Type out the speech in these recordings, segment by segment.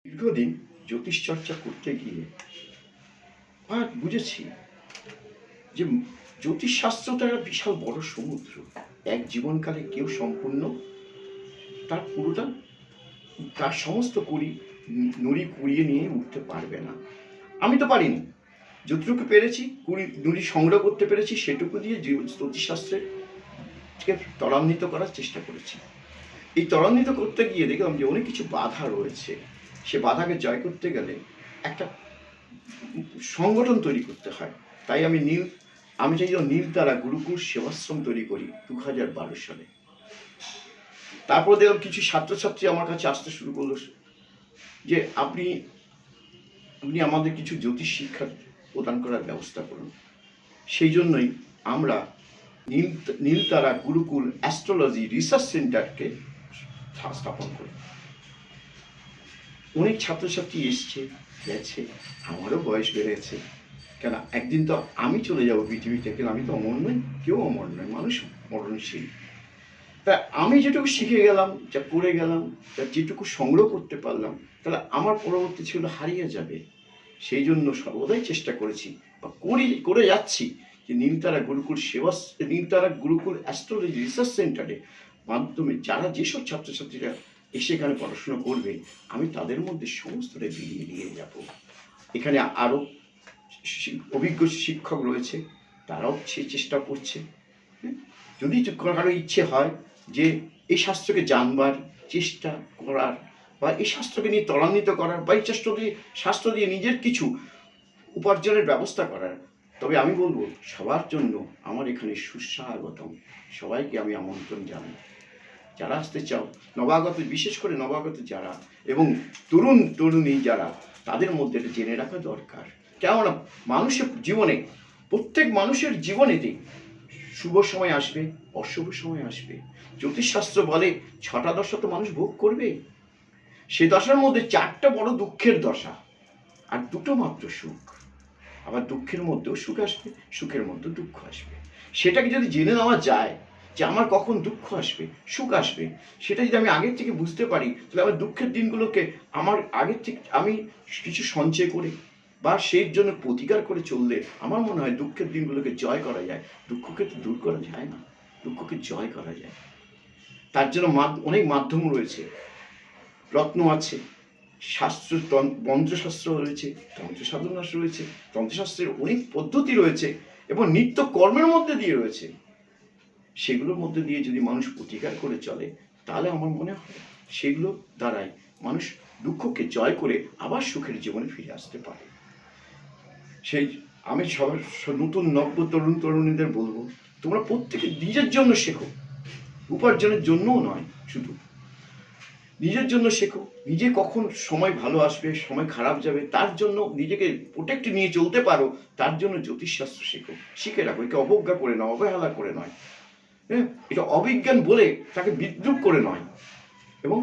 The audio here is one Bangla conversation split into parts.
দীর্ঘদিন জ্যোতিষ চর্চা করতে গিয়ে বুঝেছি যে জ্যোতিষশাস্ত্র তো একটা বিশাল বড় সমুদ্র। এক জীবনকালে কেউ সম্পূর্ণ তার পুরোটা তার সমস্ত নুড়ি কুড়িয়ে নিয়ে উঠতে পারবে না। আমি তো পারিনি, যতটুকু পেরেছি নুড়ি সংগ্রহ করতে পেরেছি সেটুকু দিয়ে জ্যোতিষশাস্ত্রের ত্বরান্বিত করার চেষ্টা করেছি। এই ত্বরান্বিত করতে গিয়ে দেখলাম যে অনেক কিছু বাধা রয়েছে। সে বাধাকে জয় করতে গেলে একটা সংগঠন তৈরি করতে হয়। তাই আমি চাই নীলতারা গুরুকুল সেবাশ্রম তৈরি করি 2012 সালে। তারপর দেখলাম কিছু ছাত্রছাত্রী আমার কাছে আসতে শুরু করলো যে আপনি আমাদের কিছু জ্যোতিষ শিক্ষা প্রদান করার ব্যবস্থা করুন। সেই জন্যই আমরা নীলতারা গুরুকুল অ্যাস্ট্রোলজি রিসার্চ সেন্টারকে স্থাপন করি। অনেক ছাত্রছাত্রী এসছে গেছে, আমারও বয়স বেড়েছে। কেন একদিন তো আমি চলে যাব পৃথিবী থেকে, আমি তো অমর নই, কেউ অমর নয়, মানুষ মরণশীল। তা আমি যেটুকু শিখে গেলাম, যা পড়ে গেলাম, যা যেটুকু সংগ্রহ করতে পারলাম, তাহলে আমার পরবর্তী ছিল হারিয়ে যাবে। সেই জন্য সর্বদাই চেষ্টা করেছি বা করে যাচ্ছি যে নীলতারা গুরুকুল অ্যাস্ট্রোলজি রিসার্চ সেন্টারের মাধ্যমে যারা যেসব ছাত্রছাত্রীরা এসে এখানে পড়াশোনা করবে, আমি তাদের মধ্যে সমস্তটা বিলিয়ে নিয়ে যাব। এখানে আরও অভিজ্ঞ শিক্ষক রয়েছে, তারাও সে চেষ্টা করছে। যদি কারো ইচ্ছে হয় যে এই শাস্ত্রকে জানবার চেষ্টা করার বা এই শাস্ত্রকে নিয়ে ত্বরান্বিত করার বা এই শাস্ত্র দিয়ে নিজের কিছু উপার্জনের ব্যবস্থা করার, তবে আমি বলবো সবার জন্য আমার এখানে সুস্বাগতম। সবাইকে আমি আমন্ত্রণ জানাই। যারা আসতে চাও, নবাগত, বিশেষ করে নবাগত যারা এবং তরুণী যারা, তাদের মধ্যে এটা জেনে রাখা দরকার। কেননা মানুষের জীবনে, প্রত্যেক মানুষের জীবনেতেই শুভ সময় আসবে, অশুভ সময় আসবে। জ্যোতিষশাস্ত্র বলে 6টা দশা তো মানুষ ভোগ করবে। সে দশার মধ্যে 4টা বড় দুঃখের দশা আর 2টো মাত্র সুখ। আবার দুঃখের মধ্যেও সুখ আসবে, সুখের মধ্যেও দুঃখ আসবে। সেটাকে যদি জেনে নেওয়া যায় যে আমার কখন দুঃখ আসবে, সুখ আসবে, সেটা যদি আমি আগের থেকে বুঝতে পারি, তাহলে আমার দুঃখের দিনগুলোকে আমার আগের থেকে আমি কিছু সঞ্চয় করে বা সেই জন্য প্রতিকার করে চললে আমার মনে হয় দুঃখের দিনগুলোকে জয় করা যায়। দুঃখকে তো দূর করা যায় না, দুঃখকে জয় করা যায়। তার জন্য অনেক মাধ্যম রয়েছে, রত্ন আছে, শাস্ত্র, মন্ত্রশাস্ত্র রয়েছে, তন্ত্রসাধনা রয়েছে, তন্ত্রশাস্ত্রের অনেক পদ্ধতি রয়েছে এবং নিত্য কর্মের মধ্যে দিয়ে রয়েছে। সেগুলোর মধ্যে দিয়ে যদি মানুষ প্রতিকার করে চলে, তাহলে আমার মনে হয় সেগুলো দ্বারাই মানুষ দুঃখকে জয় করে আবার সুখের জীবনে ফিরে আসতে পারে। সেই আমি নতুন নব্য তরুণীদের বলবো, তোমরা প্রত্যেকে নিজের জন্য শেখো, উপার্জনের জন্যও নয়, শুধু নিজের জন্য শেখো। নিজে কখন সময় ভালো আসবে, সময় খারাপ যাবে, তার জন্য নিজেকে প্রোটেক্ট নিয়ে চলতে পারো, তার জন্য জ্যোতিষশাস্ত্র শেখো, শিখে রাখো। একে অবজ্ঞা করে নয়, অবহেলা করে নয়, হ্যাঁ, এটা অবিজ্ঞান বলে তাকে বিদ্রুপ করে নয়, এবং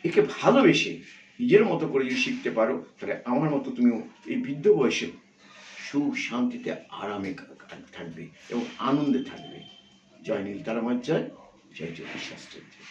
একে ভালোবেসে নিজের মতো করে যদি শিখতে পারো, তাহলে আমার মতো তুমিও এই বৃদ্ধ বয়সে সুখ শান্তিতে আরামে থাকবে এবং আনন্দে থাকবে। জয় নীলতারা মার জয়, জয় জ্যোতিষশাস্ত্রের জয়।